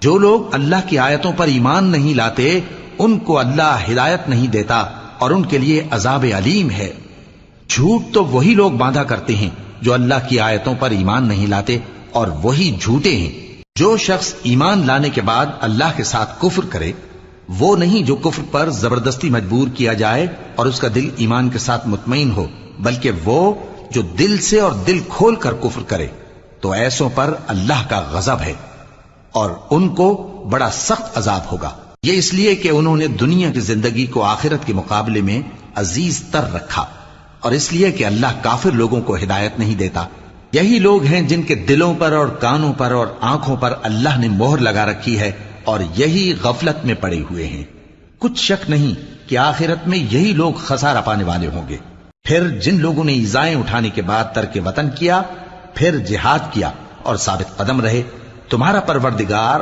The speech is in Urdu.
جو لوگ اللہ کی آیتوں پر ایمان نہیں لاتے ان کو اللہ ہدایت نہیں دیتا اور ان کے لیے عذاب علیم ہے۔ جھوٹ تو وہی لوگ باندھا کرتے ہیں جو اللہ کی آیتوں پر ایمان نہیں لاتے اور وہی جھوٹے ہیں۔ جو شخص ایمان لانے کے بعد اللہ کے ساتھ کفر کرے وہ نہیں جو کفر پر زبردستی مجبور کیا جائے اور اس کا دل ایمان کے ساتھ مطمئن ہو، بلکہ وہ جو دل سے اور دل کھول کر کفر کرے، تو ایسوں پر اللہ کا غضب ہے اور ان کو بڑا سخت عذاب ہوگا۔ یہ اس لیے کہ انہوں نے دنیا کی زندگی کو آخرت کے مقابلے میں عزیز تر رکھا، اور اس لیے کہ اللہ کافر لوگوں کو ہدایت نہیں دیتا۔ یہی لوگ ہیں جن کے دلوں پر اور کانوں پر اور آنکھوں پر اللہ نے مہر لگا رکھی ہے، اور یہی غفلت میں پڑے ہوئے ہیں۔ کچھ شک نہیں کہ آخرت میں یہی لوگ خسارہ پانے والے ہوں گے۔ پھر جن لوگوں نے ایذائیں اٹھانے کے بعد ترک وطن کیا، پھر جہاد کیا اور ثابت قدم رہے، تمہارا پروردگار